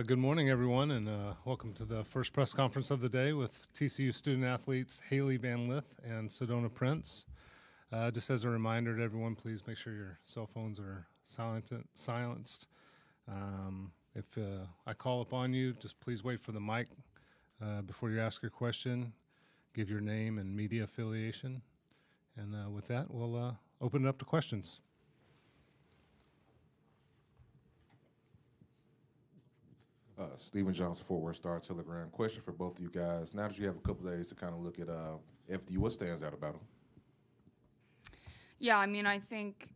Good morning, everyone, and welcome to the first press conference of the day with TCU student-athletes Haley Van Lith and Sedona Prince. Just as a reminder to everyone, please make sure your cell phones are silenced. If I call upon you, just please wait for the mic before you ask your question. Give your name and media affiliation. And with that, we'll open it up to questions. Stephen Johnson, Fort Worth Star Telegram. Question for both of you guys. Now that you have a couple days to kind of look at FDU, what stands out about them? Yeah, I mean, I think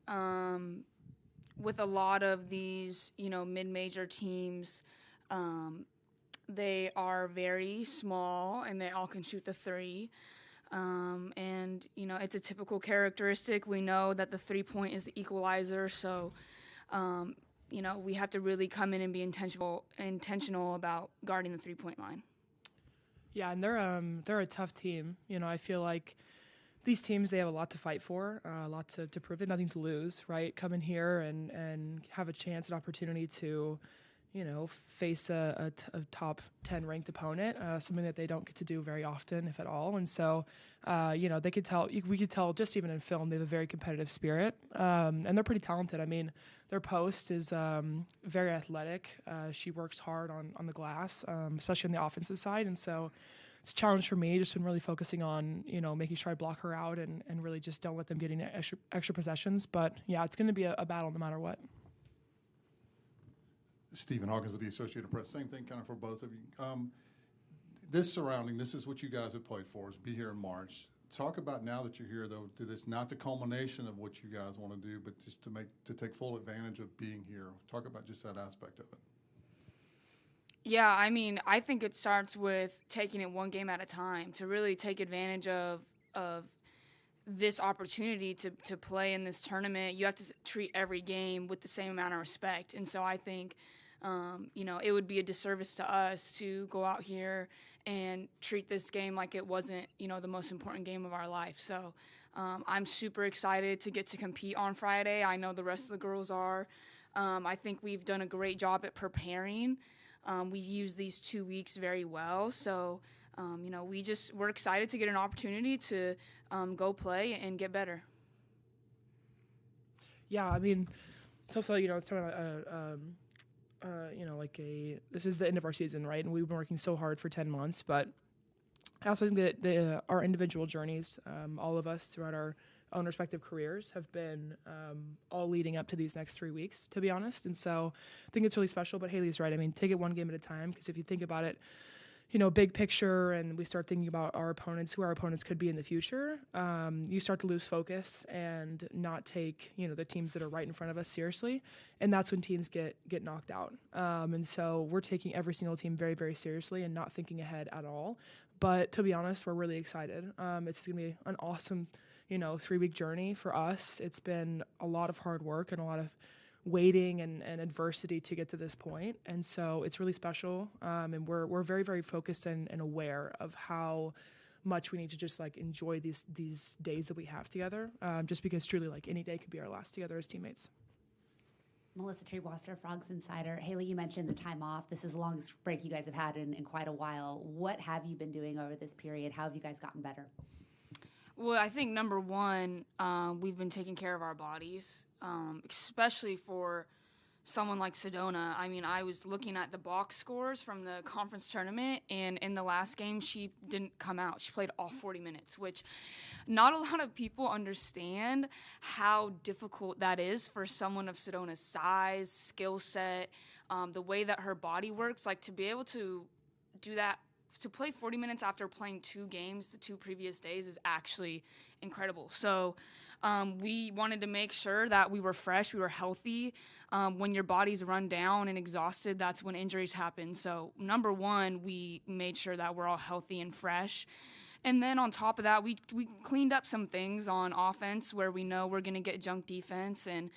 with a lot of these, mid-major teams, they are very small and they all can shoot the three. And, it's a typical characteristic. We know that the three-point is the equalizer, so we have to really come in and be intentional about guarding the three-point line. Yeah, and they're a tough team. I feel like these teams, they have a lot to fight for, a lot to prove. They have nothing to lose, right? Come in here and have a chance, an opportunity to, face a top 10 ranked opponent, something that they don't get to do very often, if at all. And so, we could tell just even in film, they have a very competitive spirit, and they're pretty talented. I mean, their post is very athletic. She works hard on the glass, especially on the offensive side. And so it's a challenge for me, just been really focusing on, making sure I block her out and really just don't let them get any extra possessions. But, yeah, it's going to be a battle no matter what. Stephen Hawkins with the Associated Press. Same thing kind of for both of you. This is what you guys have played for, is be here in March. Talk about now that you're here, though, that it's not the culmination of what you guys want to do, but just to take full advantage of being here. Talk about just that aspect of it. Yeah, I mean, I think it starts with taking it one game at a time to really take advantage of this opportunity to play in this tournament. You have to treat every game with the same amount of respect. And so I think, it would be a disservice to us to go out here and treat this game like it wasn't, the most important game of our life. So I'm super excited to get to compete on Friday. I know the rest of the girls are. I think we've done a great job at preparing. We used these 2 weeks very well. So, we're excited to get an opportunity to go play and get better. Yeah, I memean, it's also, it's sort of this is the end of our season, right? And we've been working so hard for 10 months, but I also think that our individual journeys, all of us throughout our own respective careers, have been all leading up to these next 3 weeks, to be honest. And so I think it's really special, but Haley's right. I mean, take it one game at a time, because if you think about it, big picture, and we start thinking about our opponents, who our opponents could be in the future, you start to lose focus and not take, the teams that are right in front of us seriously. And that's when teams get knocked out. And so we're taking every single team very, very seriously and not thinking ahead at all. But to be honest, we're really excited. It's going to be an awesome, 3-week journey for us. It's been a lot of hard work and a lot of waiting and adversity to get to this point. And so it's really special. And we're very, very focused and aware of how much we need to just enjoy these days that we have together. Just because truly any day could be our last together as teammates. Melissa Treebwasser, Frogs Insider. Haley, you mentioned the time off. This is the longest break you guys have had in quite a while. What have you been doing over this period? How have you guys gotten better? Well, I think number one, we've been taking care of our bodies, especially for someone like Sedona. I mean, I was looking at the box scores from the conference tournament, and in the last game, she didn't come out. She played all 40 minutes, which not a lot of people understand how difficult that is for someone of Sedona's size, skill set, the way that her body works. To be able to do that, to play 40 minutes after playing 2 games the 2 previous days is actually incredible. So we wanted to make sure that we were fresh, we were healthy. When your body's run down and exhausted, that's when injuries happen. So number one, we made sure that we're all healthy and fresh. And then on top of that, we cleaned up some things on offense where we know we're going to get junk defense. And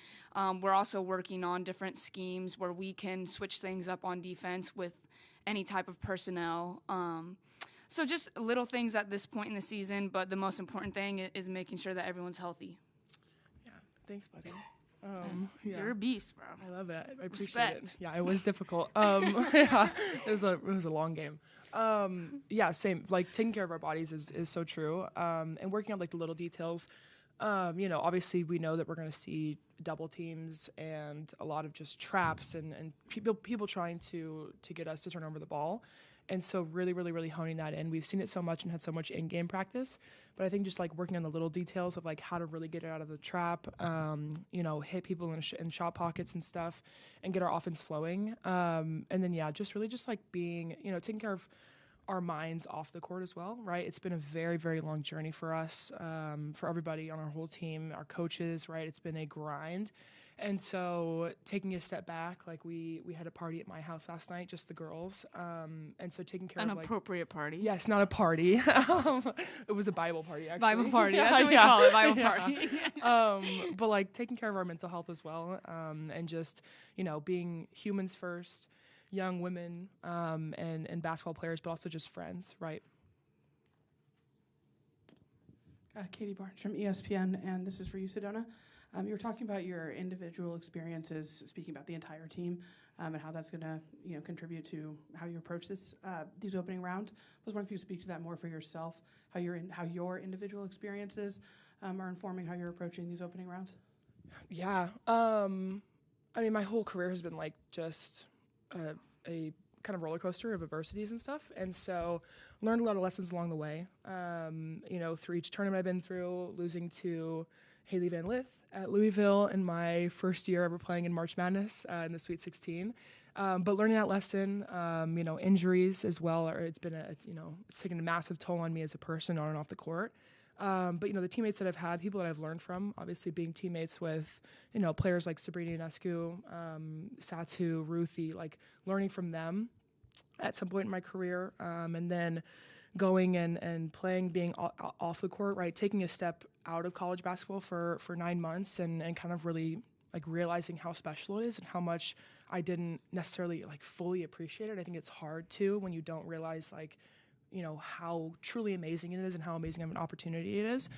we're also working on different schemes where we can switch things up on defense with any type of personnel. So just little things at this point in the season, but the most important thing is making sure that everyone's healthy. Yeah, thanks, buddy. Yeah. You're a beast, bro. I love it. I appreciate Respect. it. Yeah, it was difficult. Yeah, it was a long game. Yeah, same. Like taking care of our bodies is so true. And working on like the little details. Obviously we know that we're going to see double teams and a lot of just traps and people trying to get us to turn over the ball. And so really, really, really honing that in. We've seen it so much and had so much in-game practice, but I think just like working on the little details of like how to really get it out of the trap, hit people in shot pockets and stuff and get our offense flowing. And then, just really just like being, taking care of our minds off the court as well, right? It's been a very, very long journey for us, for everybody on our whole team, our coaches, right? It's been a grind. And so taking a step back, like we had a party at my house last night, just the girls. And so taking care An of like... appropriate party. Yes, not a party. It was a Bible party, actually. Bible party. That's what we call it, Bible party. But like taking care of our mental health as well. And just, being humans first, young women, and basketball players, but also just friends, right? Katie Barnes from ESPN, and this is for you, Sedona. You were talking about your individual experiences, speaking about the entire team, and how that's going to, contribute to how you approach these opening rounds. I was wondering if you could speak to that more for yourself, how your individual experiences are informing how you're approaching these opening rounds. Yeah, my whole career has been like just a kind of roller coaster of adversities and stuff, and so learned a lot of lessons along the way. Through each tournament I've been through, losing to Haley Van Lith at Louisville in my first year ever playing in March Madness in the Sweet 16. But learning that lesson, injuries as well, it's taken a massive toll on me as a person on and off the court. But the teammates that I've had, people that I've learned from, obviously being teammates with, players like Sabrina Ionescu, Satu, Ruthie, like learning from them at some point in my career, and then going and playing, being off the court, right, taking a step out of college basketball for 9 months and kind of really like realizing how special it is and how much I didn't necessarily like fully appreciate it. I think it's hard to when you don't realize like, how truly amazing it is and how amazing of an opportunity it is.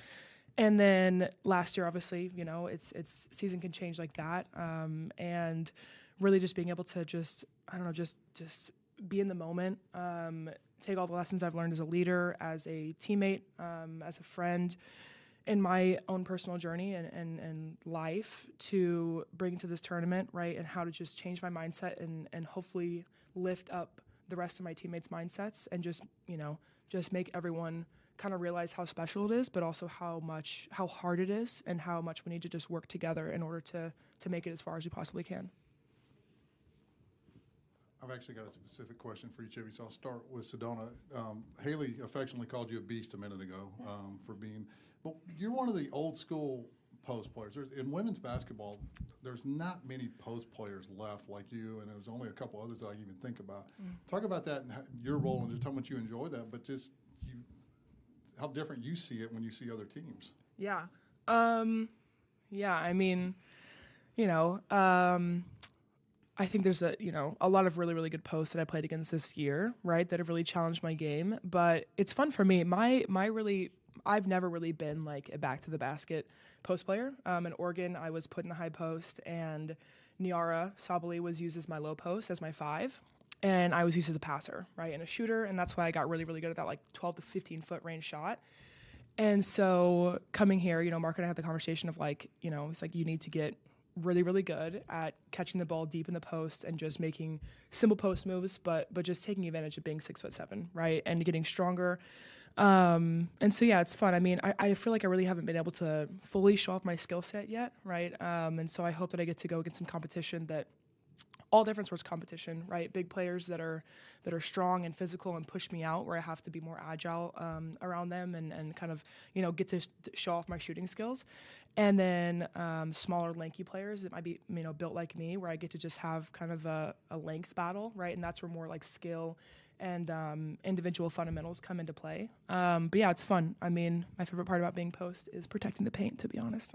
And then last year, obviously, it's season can change like that. And really just being able to just be in the moment, take all the lessons I've learned as a leader, as a teammate, as a friend in my own personal journey and life to bring to this tournament, right? And how to just change my mindset and hopefully lift up the rest of my teammates' mindsets and just make everyone kind of realize how special it is, but also how hard it is and how much we need to just work together in order to make it as far as we possibly can. I've actually got a specific question for each of you, so I'll start with Sedona. Haley affectionately called you a beast a minute ago for being, but you're one of the old school post players. In women's basketball, there's not many post players left like you, and there's only a couple others that I can even think about. Talk about that and your role and just how much you enjoy that, but just how different you see it when you see other teams. Yeah. I think there's a lot of really, really good posts that I played against this year, right, that have really challenged my game. But it's fun for me. I've never really been like a back to the basket post player. In Oregon, I was put in the high post, and Niara Sabali was used as my low post, as my 5. And I was used as a passer, right, and a shooter. And that's why I got really, really good at that like 12 to 15-foot range shot. And so coming here, Mark and I had the conversation of like, it's like you need to get really, really good at catching the ball deep in the post and just making simple post moves, but just taking advantage of being 6'7", right, and getting stronger. And so, yeah, it's fun. I feel like I really haven't been able to fully show off my skill set yet, right? And so I hope that I get to go against some competition that all different sorts of competition, right? Big players that are strong and physical and push me out where I have to be more agile around them and kind of, get to show off my shooting skills. And then smaller, lanky players that might be, built like me, where I get to just have kind of a length battle, right? And that's where more like skill and individual fundamentals come into play. But yeah, it's fun. My favorite part about being post is protecting the paint, to be honest.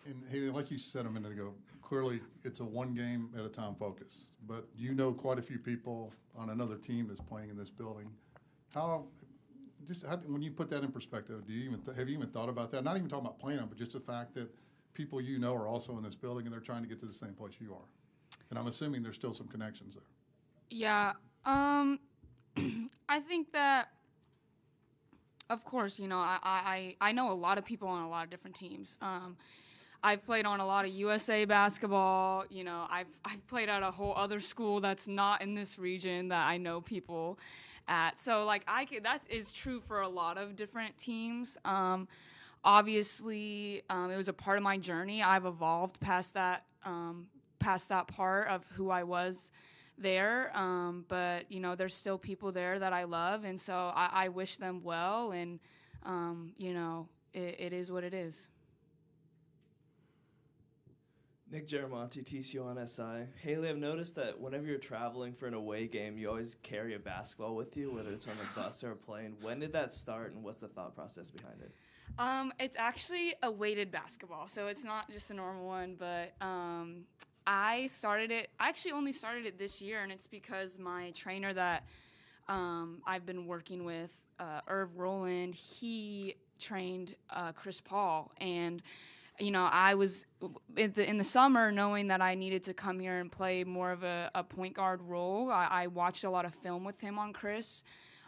And Haley, like you said a minute ago, clearly it's a one game at a time focus, but quite a few people on another team that's playing in this building. When you put that in perspective, have you even thought about that? Not even talking about playing them, but just the fact that people you know are also in this building and they're trying to get to the same place you are. And I'm assuming there's still some connections there. Yeah. I think that, of course, you know, I know a lot of people on a lot of different teams. I've played on a lot of USA basketball. You know, I've played at a whole other school that's not in this region that I know people at. So, like, that is true for a lot of different teams. Obviously, it was a part of my journey. I've evolved past that part of who I was there. But, you know, there's still people there that I love, and so I wish them well, and, you know, it is what it is. Nick Geramonti, TCU on SI. Haley, I've noticed that whenever you're traveling for an away game, you always carry a basketball with you, whether it's on a bus or a plane. When did that start, and what's the thought process behind it? It's actually a weighted basketball, so it's not just a normal one, but I actually only started it this year, and it's because my trainer that I've been working with, Irv Rowland, he trained Chris Paul, and you know, I was in the summer knowing that I needed to come here and play more of a point guard role. I watched a lot of film with him on Chris.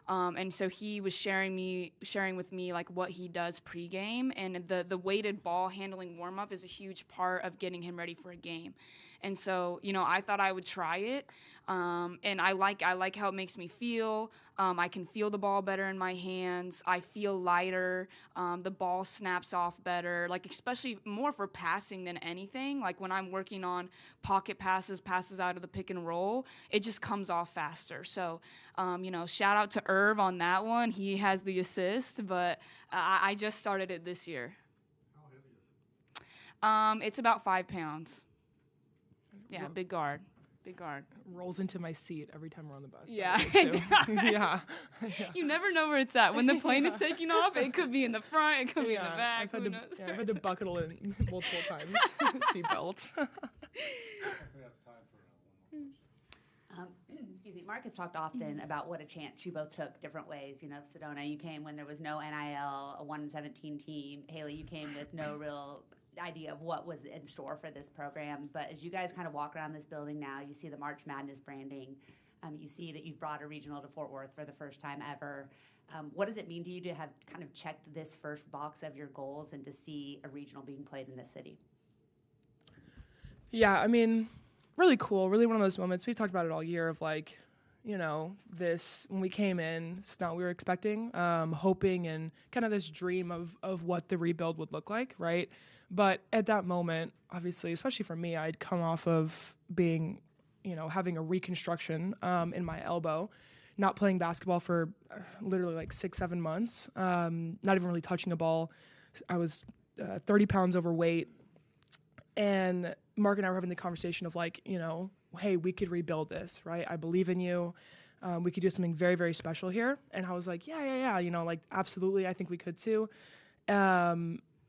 And so he was sharing with me like what he does pregame, and the weighted ball handling warm up is a huge part of getting him ready for a game. And so, you know, I thought I would try it. And I like how it makes me feel. I can feel the ball better in my hands. I feel lighter. The ball snaps off better, like especially more for passing than anything. Like when I'm working on pocket passes out of the pick and roll, it just comes off faster. So, you know, shout out to Irv on that one. He has the assist, but I just started it this year. How heavy is it? It's about 5 pounds. Yeah, big guard. Rolls into my seat every time we're on the bus. Yeah, exactly. yeah. You never know where it's at. When the plane is taking off, it could be in the front, it could be in the back. I've had to buckle in multiple times. Seatbelt. Excuse me, Mark has talked often about what a chance you both took different ways. You know, Sedona, you came when there was no NIL, a 1-17 team. Haley, you came with no real idea of what was in store for this program. But as you guys kind of walk around this building now, you see the March Madness branding. You see that you've brought a regional to Fort Worth for the first time ever. What does it mean to you to have kind of checked this first box of your goals and to see a regional being played in this city? Yeah, I mean, really cool. Really one of those moments. We've talked about it all year of like, you know, this, when we came in, it's not what we were expecting, hoping and kind of this dream of what the rebuild would look like, right? But at that moment, obviously, especially for me, I'd come off of being, you know, having a reconstruction in my elbow, not playing basketball for literally like 6-7 months, not even really touching a ball. I was 30 pounds overweight. And Mark and I were having the conversation of like, you know, hey, we could rebuild this, right? I believe in you. We could do something very, very special here. And I was like, yeah, you know, like, absolutely, I think we could too.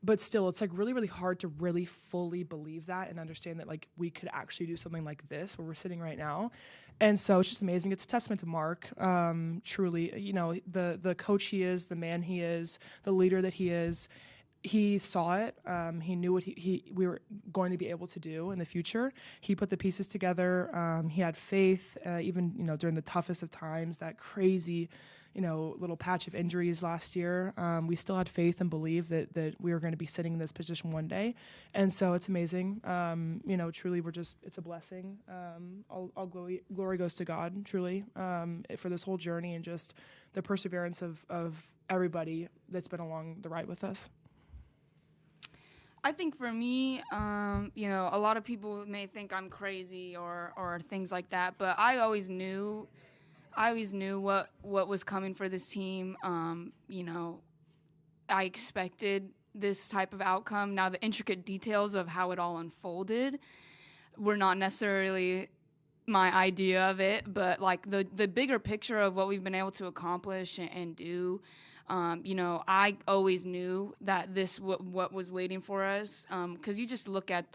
But still, it's like really, really hard to really fully believe that and understand that like we could actually do something like this where we're sitting right now. And so it's just amazing. It's a testament to Mark, truly, you know, the coach he is, the man he is, the leader that he is. He saw it. He knew what we were going to be able to do in the future. He put the pieces together. He had faith, even, you know, during the toughest of times, that crazy, you know, little patch of injuries last year. We still had faith and believed that we were going to be sitting in this position one day. And so it's amazing. You know, truly, it's a blessing. All glory goes to God, truly, for this whole journey and just the perseverance of everybody that's been along the ride with us. I think for me, you know, a lot of people may think I'm crazy or things like that, but I always knew what was coming for this team. You know, I expected this type of outcome. Now, the intricate details of how it all unfolded were not necessarily my idea of it, but like the bigger picture of what we've been able to accomplish and do. You know, I always knew that what was waiting for us, because you just look at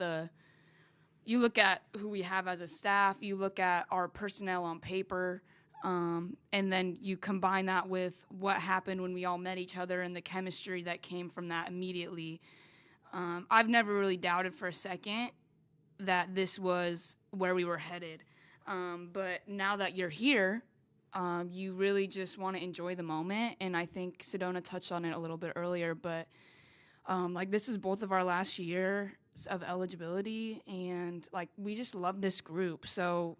who we have as a staff, you look at our personnel on paper, and then you combine that with what happened when we all met each other and the chemistry that came from that immediately. I've never really doubted for a second that this was where we were headed. But now that you're here, you really just want to enjoy the moment. And I think Sedona touched on it a little bit earlier, but like this is both of our last years of eligibility, and like we just love this group. So,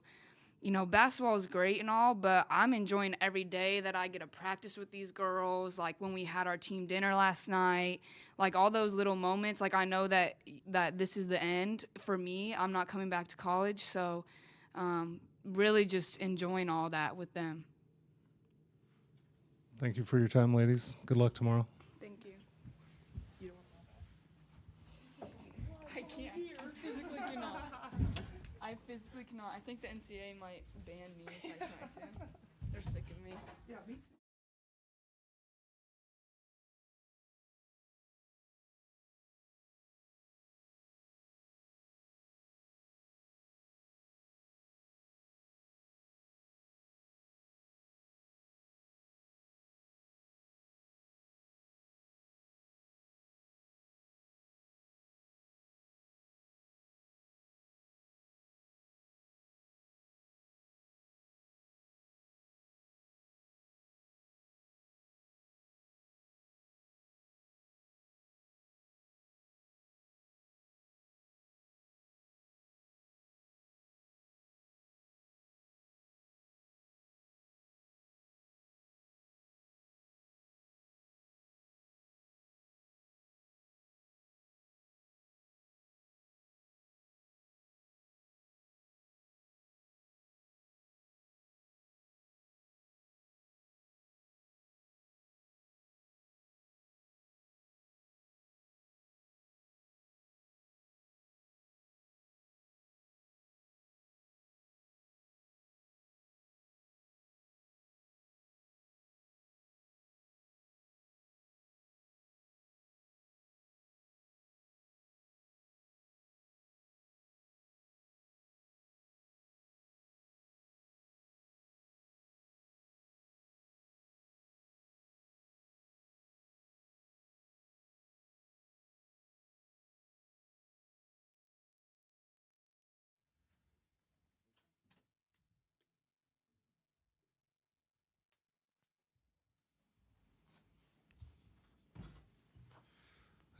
you know, basketball is great and all, but I'm enjoying every day that I get to practice with these girls. Like when we had our team dinner last night, like all those little moments. Like I know that this is the end for me. I'm not coming back to college, so really just enjoying all that with them. Thank you for your time, ladies. Good luck tomorrow. Thank you. I can't. I physically cannot. I physically cannot. I think the NCAA might ban me if I try to. They're sick of me. Yeah, me too.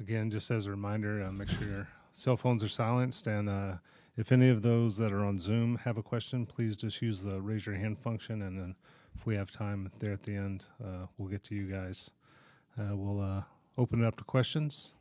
Again, just as a reminder, make sure your cell phones are silenced. And if any of those that are on Zoom have a question, please just use the raise your hand function. And then if we have time there at the end, we'll get to you guys. We'll open it up to questions.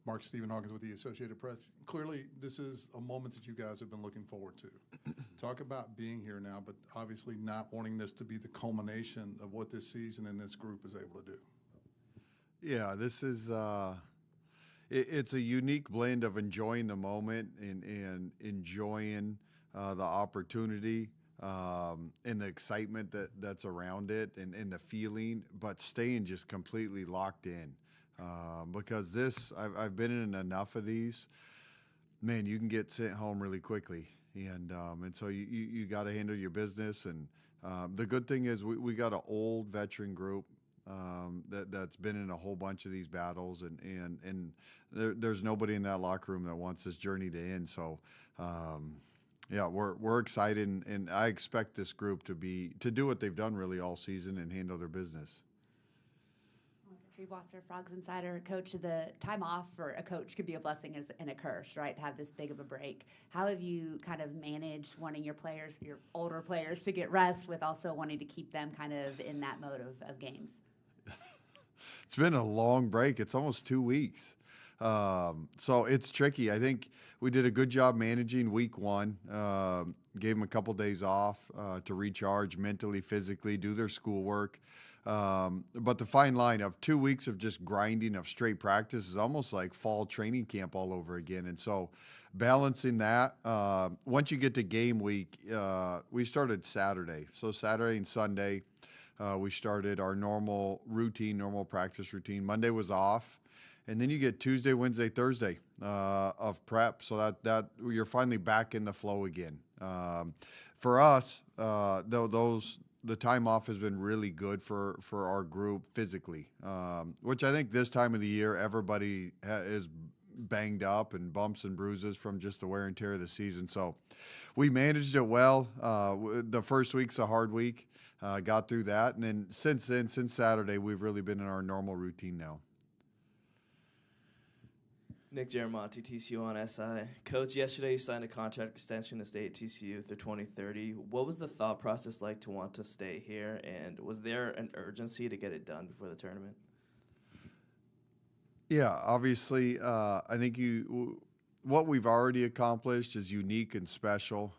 Mark, Stephen Hawkins with the Associated Press. Clearly, this is a moment that you guys have been looking forward to. Talk about being here now, but obviously not wanting this to be the culmination of what this season and this group is able to do. Yeah, this is it's a unique blend of enjoying the moment and enjoying the opportunity and the excitement that's around it and the feeling, but staying just completely locked in. Because I've been in enough of these, man, you can get sent home really quickly. And so you got to handle your business. And the good thing is we got an old veteran group that's been in a whole bunch of these battles. And there's nobody in that locker room that wants this journey to end. So, yeah, we're excited. And I expect this group to do what they've done really all season and handle their business. Treebwasser, Frogs Insider, coach, the time off for a coach could be a blessing and a curse, right? To have this big of a break. How have you kind of managed wanting your older players to get rest with also wanting to keep them kind of in that mode of games? It's been a long break. It's almost 2 weeks. So it's tricky. I think we did a good job managing week one. Gave them a couple days off to recharge mentally, physically, do their schoolwork. But the fine line of 2 weeks of just grinding of straight practice is almost like fall training camp all over again. And so balancing that, once you get to game week, we started Saturday. So Saturday and Sunday, we started our normal practice routine. Monday was off. and then you get Tuesday, Wednesday, Thursday of prep, so that you're finally back in the flow again. For us, the time off has been really good for our group physically, which I think this time of the year everybody is banged up and bumps and bruises from just the wear and tear of the season. So we managed it well. The first week's a hard week. Got through that, and then since Saturday, we've really been in our normal routine now. Nick Geramonte, TCU on SI. Coach, yesterday you signed a contract extension to stay at TCU through 2030. What was the thought process like to want to stay here, and was there an urgency to get it done before the tournament? Yeah, obviously, I think what we've already accomplished is unique and special,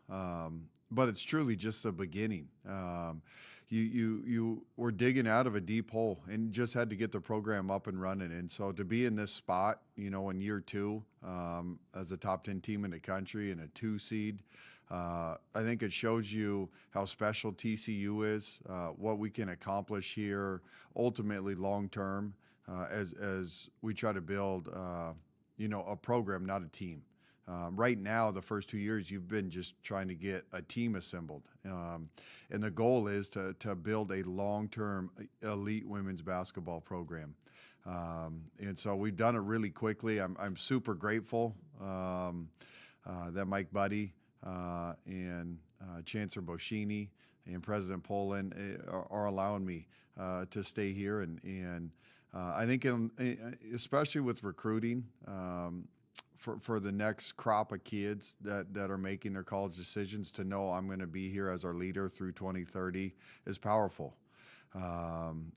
but it's truly just the beginning. You were digging out of a deep hole and just had to get the program up and running. And so to be in this spot, in year two, as a top 10 team in the country and a 2 seed, I think it shows you how special TCU is, what we can accomplish here, ultimately long term, as we try to build, a program, not a team. Right now, the first 2 years, you've been just trying to get a team assembled. And the goal is to build a long-term elite women's basketball program. And so we've done it really quickly. I'm super grateful that Mike Buddy and Chancellor Boschini and President Poland are allowing me to stay here. And I think especially with recruiting, for the next crop of kids that are making their college decisions, to know I'm going to be here as our leader through 2030 is powerful.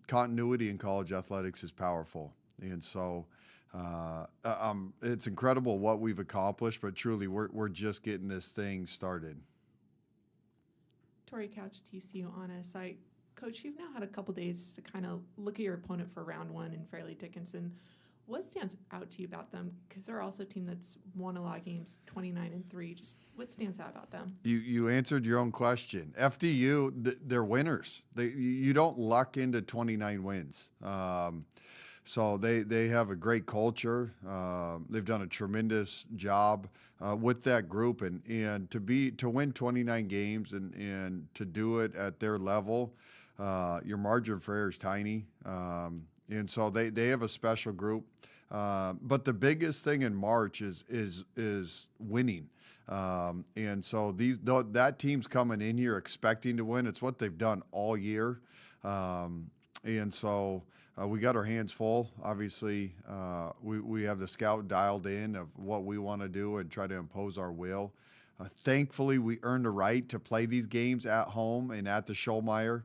Continuity in college athletics is powerful. And so it's incredible what we've accomplished, but truly we're just getting this thing started. Tori Couch, TCU on SI. Coach, you've now had a couple days to kind of look at your opponent for round one in Fairleigh Dickinson. What stands out to you about them? Because they're also a team that's won a lot of games, 29-3. Just what stands out about them? You answered your own question. FDU, they're winners. You don't luck into 29 wins. So they have a great culture. They've done a tremendous job with that group, and to win 29 games and to do it at their level, your margin for error is tiny. And so they have a special group. But the biggest thing in March is winning. And so that team's coming in here expecting to win. It's what they've done all year. And so we got our hands full. Obviously, we have the scout dialed in of what we want to do and try to impose our will. Thankfully, we earned the right to play these games at home and at the Schollmaier,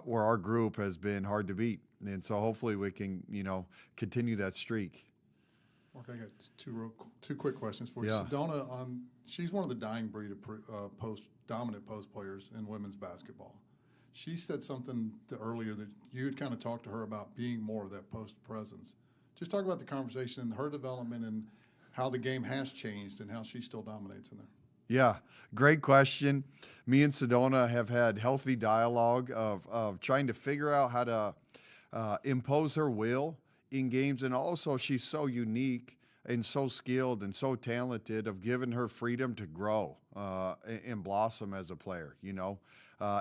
where our group has been hard to beat. And so hopefully we can, continue that streak. Mark, I got two quick questions for you. Yeah. Sedona, she's one of the dying breed of dominant post players in women's basketball. She said something earlier that you had kind of talked to her about being more of that post presence. Just talk about the conversation, her development, and how the game has changed and how she still dominates in there. Yeah, great question. Me and Sedona have had healthy dialogue of trying to figure out how to impose her will in games. And also she's so unique and so skilled and so talented, of giving her freedom to grow and blossom as a player.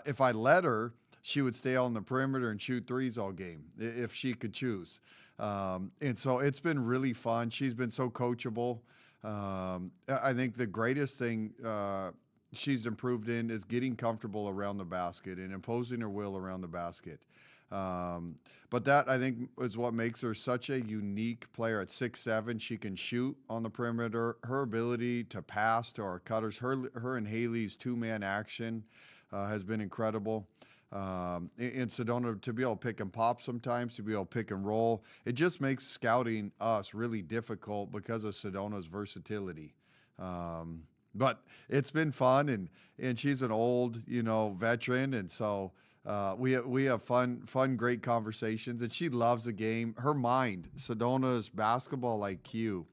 If I let her, she would stay on the perimeter and shoot threes all game if she could choose. And so it's been really fun. She's been so coachable. I think the greatest thing she's improved in is getting comfortable around the basket and imposing her will around the basket. But that, I think, is what makes her such a unique player. At 6'7", she can shoot on the perimeter. Her ability to pass to our cutters, her and Haley's two-man action has been incredible. In Sedona, to be able to pick and pop sometimes, to be able to pick and roll, it just makes scouting us really difficult because of Sedona's versatility. But it's been fun, and she's an old, veteran, and so we have fun, great conversations, and she loves the game. Her mind, Sedona's basketball IQ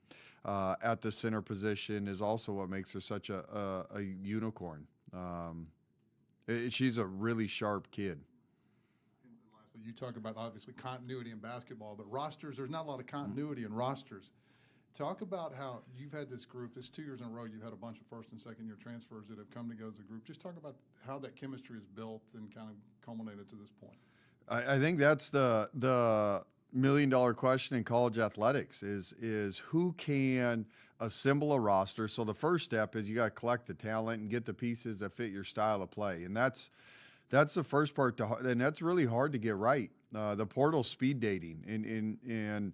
at the center position is also what makes her such a unicorn. She's a really sharp kid. And lastly, but you talk about obviously continuity in basketball, but rosters, there's not a lot of continuity in rosters. Talk about how you've had this group, this 2 years in a row, you've had a bunch of first and second year transfers that have come together as a group. Just talk about how that chemistry is built and kind of culminated to this point. I think that's the $1 million question in college athletics is who can assemble a roster. So the first step is you got to collect the talent and get the pieces that fit your style of play. And that's the first part, and that's really hard to get right. The portal speed dating, and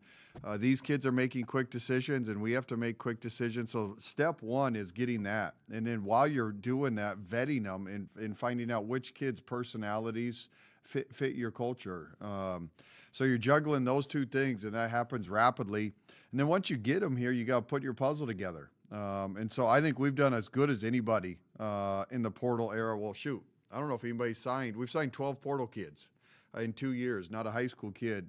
these kids are making quick decisions, and we have to make quick decisions. So step one is getting that, and then while you're doing that, vetting them and finding out which kids' personalities fit your culture. So you're juggling those two things, and that happens rapidly. And then once you get them here, you got to put your puzzle together. And so I think we've done as good as anybody in the portal era. Well, shoot, I don't know if anybody's signed. We've signed 12 portal kids in 2 years, not a high school kid.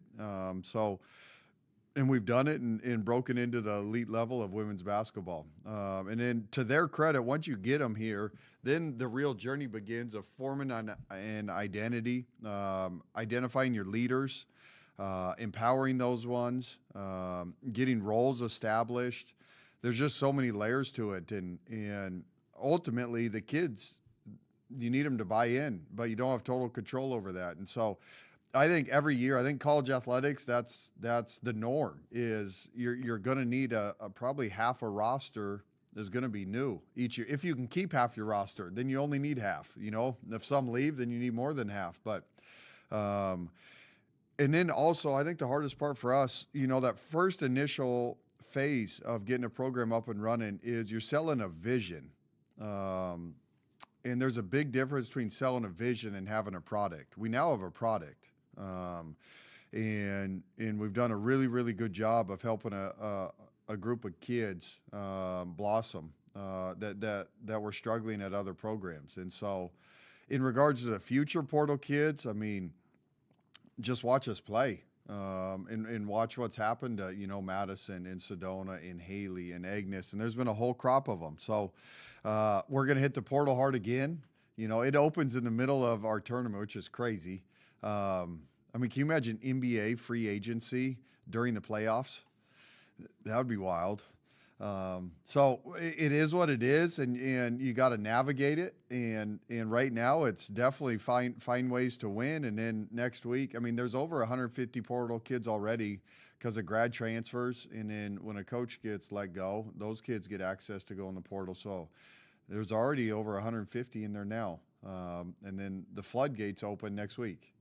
And we've done it and broken into the elite level of women's basketball. And then to their credit, once you get them here, then the real journey begins of forming an identity, identifying your leaders, empowering those ones, getting roles established. There's just so many layers to it. And ultimately, the kids, you need them to buy in, but you don't have total control over that. And so I think every year, I think college athletics, that's the norm, is you're going to need a probably half a roster is going to be new each year. If you can keep half your roster, then you only need half. You know, if some leave, then you need more than half. But and then also, I think the hardest part for us, you know, that first initial phase of getting a program up and running is you're selling a vision. And there's a big difference between selling a vision and having a product. We now have a product. And we've done a really, really good job of helping a group of kids blossom that were struggling at other programs. And so in regards to the future portal kids, I mean, just watch us play and watch what's happened to, you know, Madison and Sedona and Haley and Agnes. And there's been a whole crop of them. So we're going to hit the portal hard again. You know, it opens in the middle of our tournament, which is crazy. I mean, can you imagine NBA free agency during the playoffs? That would be wild. So it is what it is, and you got to navigate it. And right now, it's definitely find ways to win. And then next week, I mean, there's over 150 portal kids already because of grad transfers. And then when a coach gets let go, those kids get access to go in the portal. So there's already over 150 in there now. And then the floodgates open next week.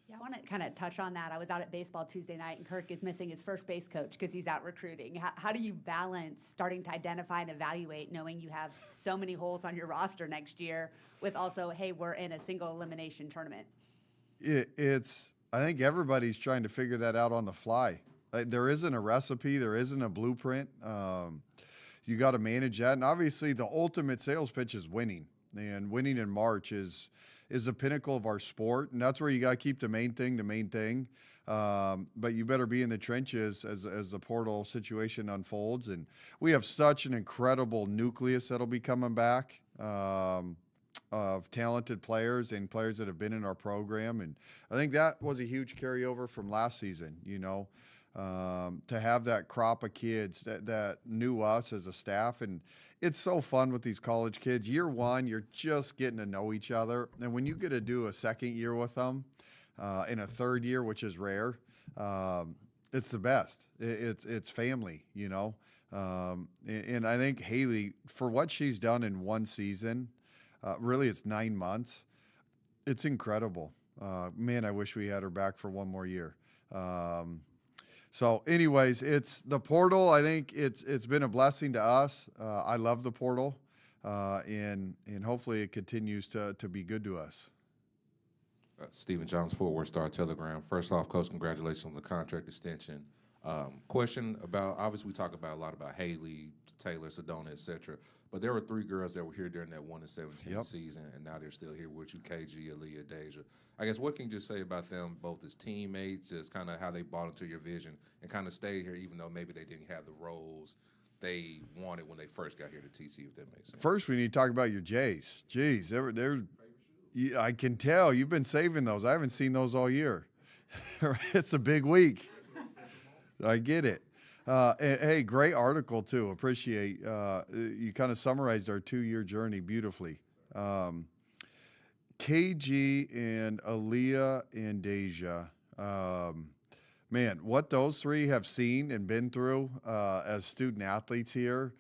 Yeah, I want to kind of touch on that. I was out at baseball Tuesday night, and Kirk is missing his first base coach because he's out recruiting. How do you balance starting to identify and evaluate, knowing you have so many holes on your roster next year, with also, hey, we're in a single elimination tournament? I think everybody's trying to figure that out on the fly. There isn't a recipe. There isn't a blueprint. You got to manage that. And obviously, the ultimate sales pitch is winning. And winning in March is the pinnacle of our sport, and that's where you got to keep the main thing. But you better be in the trenches as the portal situation unfolds. And we have such an incredible nucleus that'll be coming back of talented players and players that have been in our program. And I think that was a huge carryover from last season, you know, to have that crop of kids that knew us as a staff. And it's so fun with these college kids. Year one, you're just getting to know each other. And when you get to do a second year with them and a third year, which is rare, it's the best. It's family, you know. And I think Haley, for what she's done in one season, really it's 9 months, it's incredible. Man, I wish we had her back for one more year. So anyways, it's the portal. I think it's been a blessing to us. I love the portal, and hopefully it continues to be good to us. Stephen Johns, Fort Worth Star-Telegram. First off, Coach, congratulations on the contract extension. Question about, obviously we talk about a lot about Haley, Taylor, Sedona, etc. But there were 3 girls that were here during that 1-17 season, and now they're still here with you, KG, Aaliyah, Deja. I guess what can you just say about them, both as teammates, just kind of how they bought into your vision and kind of stayed here even though maybe they didn't have the roles they wanted when they first got here to TCU, if that makes sense? First, we need to talk about your Jays. Jeez, I can tell you've been saving those. I haven't seen those all year. It's a big week. I get it. And, hey, great article too. Appreciate you kind of summarized our 2-year journey beautifully. KG and Aaliyah and Deja. Man, what those three have seen and been through as student athletes here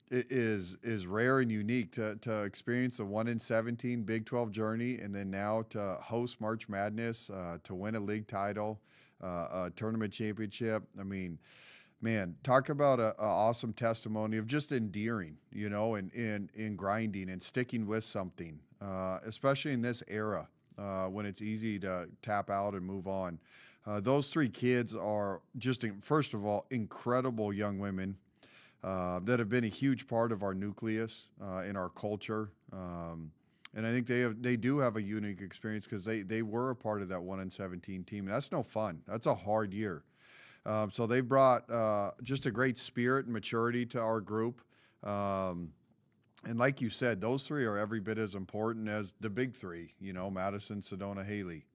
is rare and unique to experience a 1-in-17 Big 12 journey, and then now to host March Madness, to win a league title, a tournament championship. I mean, man, talk about a awesome testimony of just endearing, you know, and grinding and sticking with something, especially in this era when it's easy to tap out and move on. Those three kids are just, first of all, incredible young women that have been a huge part of our nucleus in our culture. And I think they do have a unique experience because they were a part of that 1-in-17 team. And that's no fun. That's a hard year. So they've brought just a great spirit and maturity to our group. And like you said, those three are every bit as important as the big three, you know, Madison, Sedona, Haley.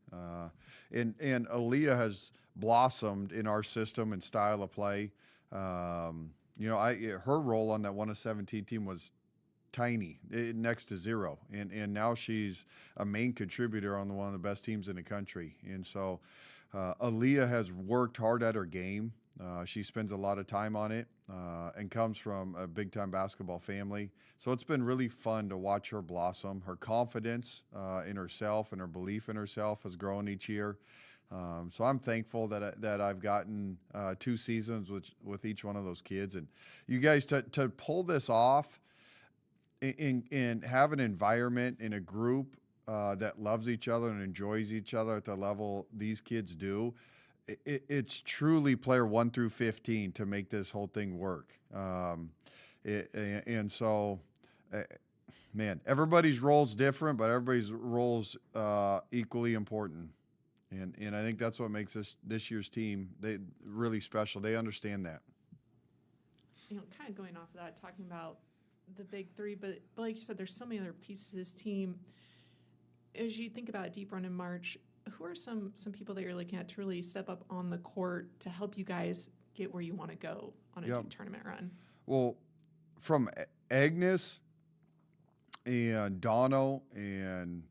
And Aaliyah has blossomed in our system and style of play. You know, her role on that 1-in-17 team was tiny, next to zero. And now she's a main contributor on one of the best teams in the country. And so Aaliyah has worked hard at her game. She spends a lot of time on it and comes from a big-time basketball family. So it's been really fun to watch her blossom. Her confidence in herself and her belief in herself has grown each year. So I'm thankful that I've gotten 2 seasons with each one of those kids. And you guys, to pull this off and have an environment in a group that loves each other and enjoys each other at the level these kids do, it's truly player 1 through 15 to make this whole thing work. And so, man, everybody's role's different, but everybody's role's equally important. And I think that's what makes this year's team really special. They understand that. You know, kind of going off of that, talking about the big three, but like you said, there's so many other pieces to this team. As you think about a deep run in March, who are some people that you're looking at to really step up on the court to help you guys get where you want to go on a deep tournament run? Well, from Agnes and Dono and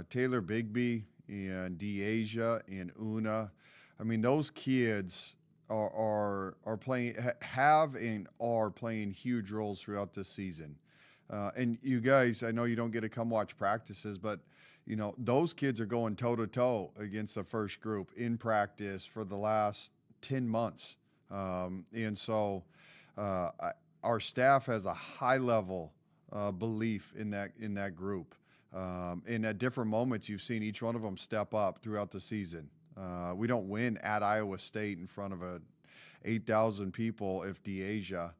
Taylor Bigby and Deasia and Una, I mean, those kids are playing, have and are playing huge roles throughout this season. And you guys, I know you don't get to come watch practices, but you know, those kids are going toe-to-toe against the first group in practice for the last 10 months. And so our staff has a high level belief in that group. And at different moments, you've seen each one of them step up throughout the season. We don't win at Iowa State in front of 8,000 people if Deasia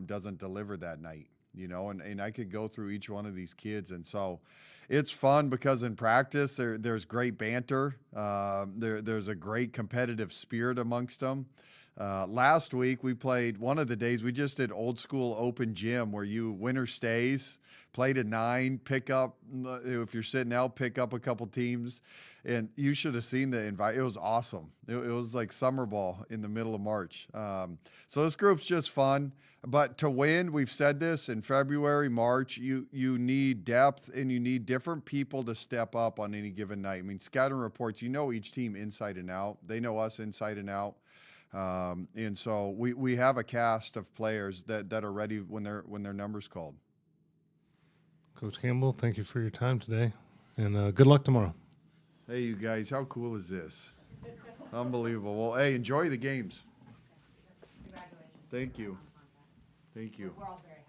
doesn't deliver that night. You know, and I could go through each one of these kids. And so it's fun because in practice there's great banter. There's a great competitive spirit amongst them. Last week we played, one of the days we just did old school open gym where winner stays, play to 9, pick up, if you're sitting out, pick up a couple teams. And you should have seen the invite. It was awesome. It was like summer ball in the middle of March. So this group's just fun. But to win, we've said this, in February, March, you need depth and you need different people to step up on any given night. I mean, scouting reports, you know each team inside and out. They know us inside and out. And so we have a cast of players that are ready when their number's called. Coach Campbell, thank you for your time today, and good luck tomorrow. Hey, you guys, how cool is this? Unbelievable. Well, hey, enjoy the games. Congratulations. Thank you. Thank you. We're all very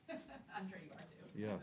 happy. I'm sure you are too. Yes.